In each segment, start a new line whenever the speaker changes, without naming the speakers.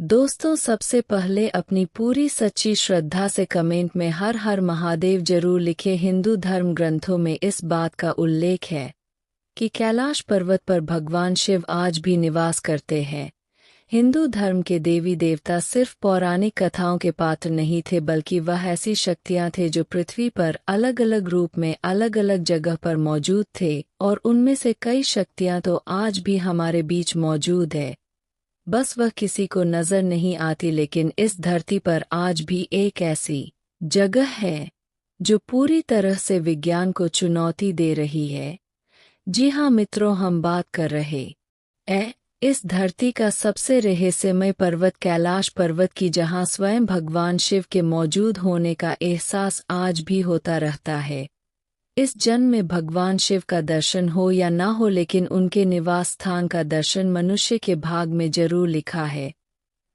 दोस्तों, सबसे पहले अपनी पूरी सच्ची श्रद्धा से कमेंट में हर हर महादेव जरूर लिखें। हिंदू धर्म ग्रंथों में इस बात का उल्लेख है कि कैलाश पर्वत पर भगवान शिव आज भी निवास करते हैं। हिंदू धर्म के देवी देवता सिर्फ पौराणिक कथाओं के पात्र नहीं थे, बल्कि वह ऐसी शक्तियां थे जो पृथ्वी पर अलग अलग रूप में अलग अलग जगह पर मौजूद थे, और उनमें से कई शक्तियां तो आज भी हमारे बीच मौजूद है। बस वह किसी को नजर नहीं आती। लेकिन इस धरती पर आज भी एक ऐसी जगह है जो पूरी तरह से विज्ञान को चुनौती दे रही है। जी हाँ मित्रों, हम बात कर रहे इस धरती का सबसे रहस्यमय पर्वत कैलाश पर्वत की, जहाँ स्वयं भगवान शिव के मौजूद होने का एहसास आज भी होता रहता है। इस जन्म में भगवान शिव का दर्शन हो या ना हो, लेकिन उनके निवास स्थान का दर्शन मनुष्य के भाग में जरूर लिखा है।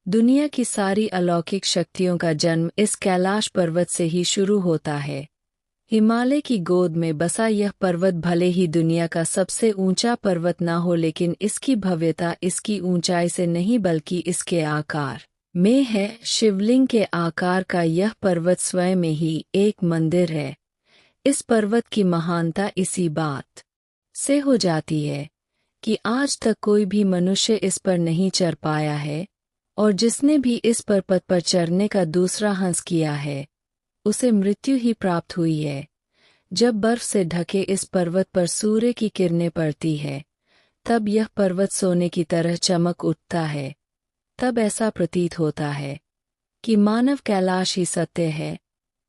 दुनिया की सारी अलौकिक शक्तियों का जन्म इस कैलाश पर्वत से ही शुरू होता है। हिमालय की गोद में बसा यह पर्वत भले ही दुनिया का सबसे ऊंचा पर्वत ना हो, लेकिन इसकी भव्यता इसकी ऊंचाई से नहीं बल्कि इसके आकार में है। शिवलिंग के आकार का यह पर्वत स्वयं में ही एक मंदिर है। इस पर्वत की महानता इसी बात से हो जाती है कि आज तक कोई भी मनुष्य इस पर नहीं चढ़ पाया है, और जिसने भी इस पर्वत पर चढ़ने का दूसरा हंस किया है उसे मृत्यु ही प्राप्त हुई है। जब बर्फ से ढके इस पर्वत पर सूर्य की किरणें पड़ती है, तब यह पर्वत सोने की तरह चमक उठता है। तब ऐसा प्रतीत होता है कि मानव कैलाश ही सत्य है,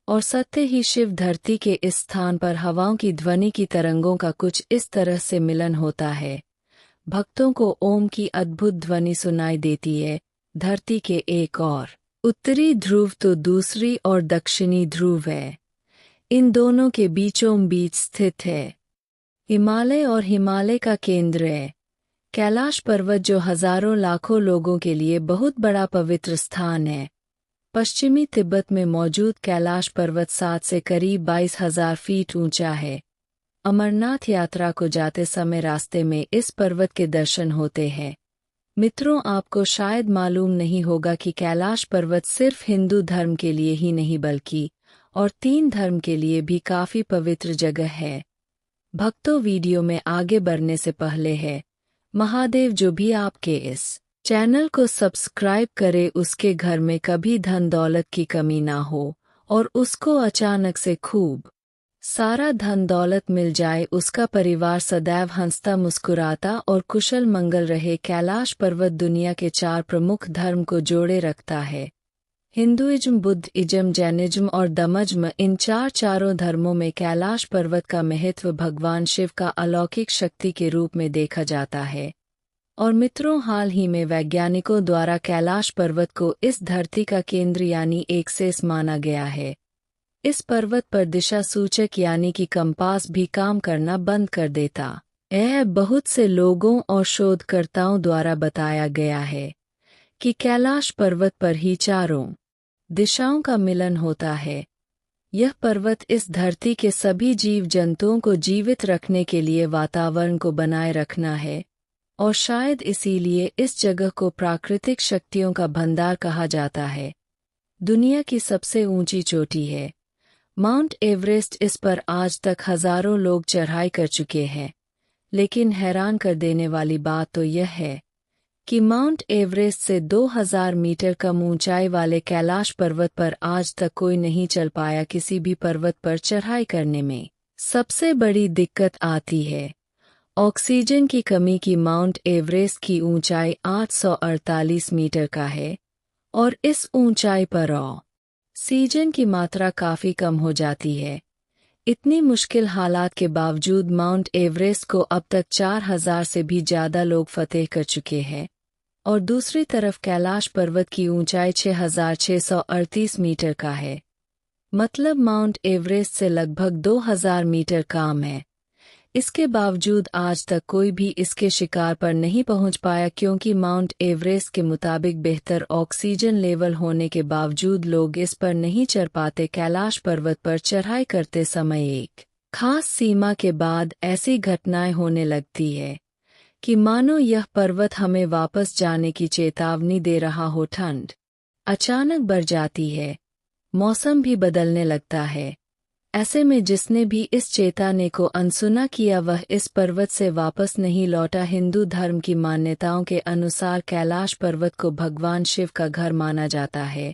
और सत्य ही शिव। धरती के इस स्थान पर हवाओं की ध्वनि की तरंगों का कुछ इस तरह से मिलन होता है। भक्तों को ओम की अद्भुत ध्वनि सुनाई देती है। धरती के एक और उत्तरी ध्रुव तो दूसरी और दक्षिणी ध्रुव है। इन दोनों के बीचों बीच स्थित है हिमालय, और हिमालय का केंद्र है कैलाश पर्वत, जो हजारों लाखों लोगों के लिए बहुत बड़ा पवित्र स्थान है। पश्चिमी तिब्बत में मौजूद कैलाश पर्वत 7 से करीब 22,000 फीट ऊंचा है। अमरनाथ यात्रा को जाते समय रास्ते में इस पर्वत के दर्शन होते हैं। मित्रों, आपको शायद मालूम नहीं होगा कि कैलाश पर्वत सिर्फ हिंदू धर्म के लिए ही नहीं बल्कि और 3 धर्म के लिए भी काफी पवित्र जगह है। भक्तों, वीडियो में आगे बढ़ने से पहले है महादेव जो भी आपके इस चैनल को सब्सक्राइब करे, उसके घर में कभी धन दौलत की कमी ना हो, और उसको अचानक से खूब सारा धन दौलत मिल जाए। उसका परिवार सदैव हंसता मुस्कुराता और कुशल मंगल रहे। कैलाश पर्वत दुनिया के 4 प्रमुख धर्म को जोड़े रखता है। हिंदुइज्म, बुद्धिज्म, जैनिज्म और धम्मज्म। इन चारों धर्मों में कैलाश पर्वत का महत्व भगवान शिव का अलौकिक शक्ति के रूप में देखा जाता है। और मित्रों, हाल ही में वैज्ञानिकों द्वारा कैलाश पर्वत को इस धरती का केंद्र यानी एक्सिस माना गया है। इस पर्वत पर दिशा सूचक यानी कि कंपास भी काम करना बंद कर देता है। बहुत से लोगों और शोधकर्ताओं द्वारा बताया गया है कि कैलाश पर्वत पर ही चारों दिशाओं का मिलन होता है। यह पर्वत इस धरती के सभी जीव जंतुओं को जीवित रखने के लिए वातावरण को बनाए रखना है, और शायद इसीलिए इस जगह को प्राकृतिक शक्तियों का भंडार कहा जाता है। दुनिया की सबसे ऊंची चोटी है माउंट एवरेस्ट। इस पर आज तक हजारों लोग चढ़ाई कर चुके हैं, लेकिन हैरान कर देने वाली बात तो यह है कि माउंट एवरेस्ट से 2000 मीटर कम ऊंचाई वाले कैलाश पर्वत पर आज तक कोई नहीं चल पाया। किसी भी पर्वत पर चढ़ाई करने में सबसे बड़ी दिक्कत आती है ऑक्सीजन की कमी की। माउंट एवरेस्ट की ऊंचाई 848 मीटर का है, और इस ऊंचाई पर ऑक्सीजन की मात्रा काफी कम हो जाती है। इतनी मुश्किल हालात के बावजूद माउंट एवरेस्ट को अब तक 4000 से भी ज्यादा लोग फतेह कर चुके हैं, और दूसरी तरफ कैलाश पर्वत की ऊंचाई 6638 मीटर का है। मतलब माउंट एवरेस्ट से लगभग 2000 मीटर कम है। इसके बावजूद आज तक कोई भी इसके शिखर पर नहीं पहुंच पाया, क्योंकि माउंट एवरेस्ट के मुताबिक बेहतर ऑक्सीजन लेवल होने के बावजूद लोग इस पर नहीं चढ़ पाते। कैलाश पर्वत पर चढ़ाई करते समय एक खास सीमा के बाद ऐसी घटनाएं होने लगती है कि मानो यह पर्वत हमें वापस जाने की चेतावनी दे रहा हो। ठंड अचानक बढ़ जाती है, मौसम भी बदलने लगता है। ऐसे में जिसने भी इस चेतावनी को अनसुना किया वह इस पर्वत से वापस नहीं लौटा। हिंदू धर्म की मान्यताओं के अनुसार कैलाश पर्वत को भगवान शिव का घर माना जाता है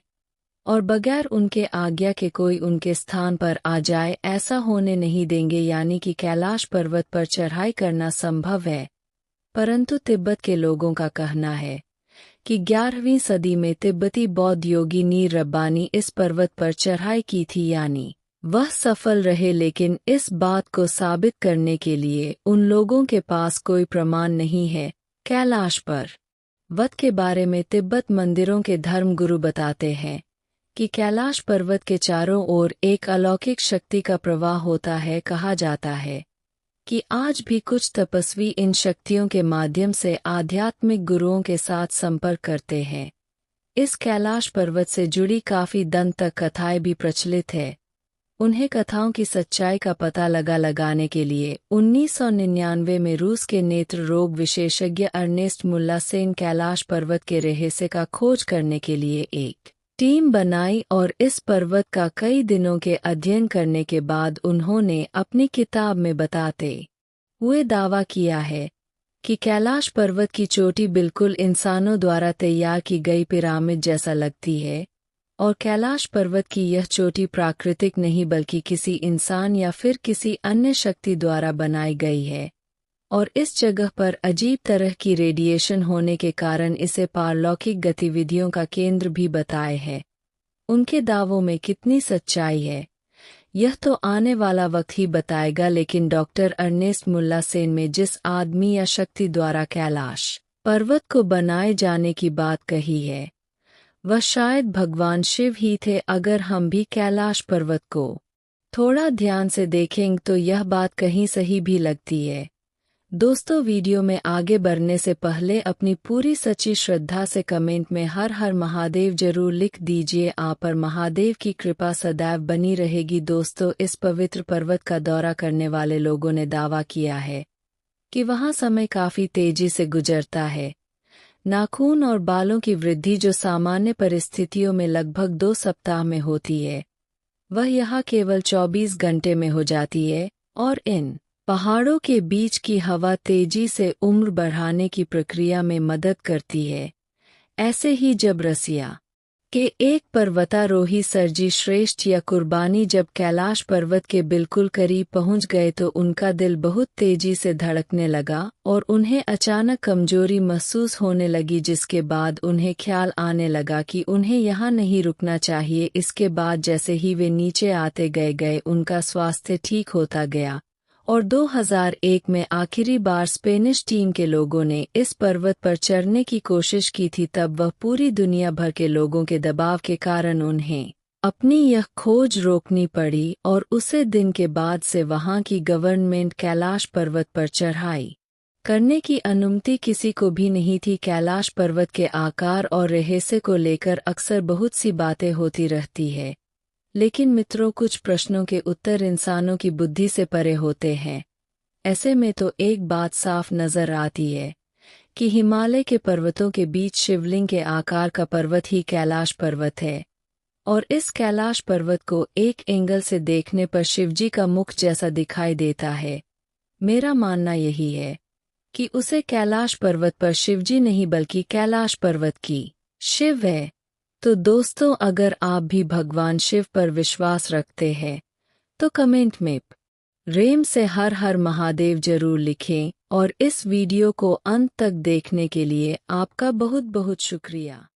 और बगैर उनके आज्ञा के कोई उनके स्थान पर आ जाए ऐसा होने नहीं देंगे, यानी कि कैलाश पर्वत पर चढ़ाई करना संभव है। परंतु तिब्बत के लोगों का कहना है कि 11वीं सदी में तिब्बती बौद्ध योगी नीर रब्बानी इस पर्वत पर चढ़ाई की थी, यानी वह सफल रहे, लेकिन इस बात को साबित करने के लिए उन लोगों के पास कोई प्रमाण नहीं है। कैलाश पर्वत के बारे में तिब्बत मंदिरों के धर्मगुरु बताते हैं कि कैलाश पर्वत के चारों ओर एक अलौकिक शक्ति का प्रवाह होता है। कहा जाता है कि आज भी कुछ तपस्वी इन शक्तियों के माध्यम से आध्यात्मिक गुरुओं के साथ संपर्क करते हैं। इस कैलाश पर्वत से जुड़ी काफी दंत कथाएं भी प्रचलित है। उन्हें कथाओं की सच्चाई का पता लगाने के लिए 1999 में रूस के नेत्र रोग विशेषज्ञ अर्नेस्ट मुल्लासेन कैलाश पर्वत के रहस्य का खोज करने के लिए एक टीम बनाई और इस पर्वत का कई दिनों के अध्ययन करने के बाद उन्होंने अपनी किताब में बताते हुए दावा किया है कि कैलाश पर्वत की चोटी बिल्कुल इंसानों द्वारा तैयार की गई पिरामिड जैसा लगती है और कैलाश पर्वत की यह चोटी प्राकृतिक नहीं बल्कि किसी इंसान या फिर किसी अन्य शक्ति द्वारा बनाई गई है और इस जगह पर अजीब तरह की रेडिएशन होने के कारण इसे पारलौकिक गतिविधियों का केंद्र भी बताए है। उनके दावों में कितनी सच्चाई है यह तो आने वाला वक्त ही बताएगा, लेकिन डॉक्टर अर्नेस्ट मुल्लासेन में जिस आदमी या शक्ति द्वारा कैलाश पर्वत को बनाए जाने की बात कही है वह शायद भगवान शिव ही थे। अगर हम भी कैलाश पर्वत को थोड़ा ध्यान से देखेंगे तो यह बात कहीं सही भी लगती है। दोस्तों, वीडियो में आगे बढ़ने से पहले अपनी पूरी सच्ची श्रद्धा से कमेंट में हर हर महादेव जरूर लिख दीजिए। आप पर महादेव की कृपा सदैव बनी रहेगी। दोस्तों, इस पवित्र पर्वत का दौरा करने वाले लोगों ने दावा किया है कि वहां समय काफी तेजी से गुजरता है। नाखून और बालों की वृद्धि जो सामान्य परिस्थितियों में लगभग 2 सप्ताह में होती है वह यहाँ केवल 24 घंटे में हो जाती है और इन पहाड़ों के बीच की हवा तेजी से उम्र बढ़ाने की प्रक्रिया में मदद करती है। ऐसे ही जब रसिया के एक पर्वतारोही सरजी श्रेष्ठ या कुर्बानी जब कैलाश पर्वत के बिल्कुल करीब पहुंच गए तो उनका दिल बहुत तेजी से धड़कने लगा और उन्हें अचानक कमजोरी महसूस होने लगी, जिसके बाद उन्हें ख्याल आने लगा कि उन्हें यहाँ नहीं रुकना चाहिए। इसके बाद जैसे ही वे नीचे आते गए उनका स्वास्थ्य ठीक होता गया और 2001 में आखिरी बार स्पेनिश टीम के लोगों ने इस पर्वत पर चढ़ने की कोशिश की थी। तब वह पूरी दुनिया भर के लोगों के दबाव के कारण उन्हें अपनी यह खोज रोकनी पड़ी और उसे दिन के बाद से वहां की गवर्नमेंट कैलाश पर्वत पर चढ़ाई करने की अनुमति किसी को भी नहीं थी। कैलाश पर्वत के आकार और रहस्य को लेकर अक्सर बहुत सी बातें होती रहती है, लेकिन मित्रों, कुछ प्रश्नों के उत्तर इंसानों की बुद्धि से परे होते हैं। ऐसे में तो एक बात साफ नजर आती है कि हिमालय के पर्वतों के बीच शिवलिंग के आकार का पर्वत ही कैलाश पर्वत है और इस कैलाश पर्वत को एक एंगल से देखने पर शिवजी का मुख जैसा दिखाई देता है। मेरा मानना यही है कि उसे कैलाश पर्वत पर शिवजी नहीं बल्कि कैलाश पर्वत की शिव है। तो दोस्तों, अगर आप भी भगवान शिव पर विश्वास रखते हैं तो कमेंट में प्रेम से हर हर महादेव जरूर लिखें और इस वीडियो को अंत तक देखने के लिए आपका बहुत बहुत शुक्रिया।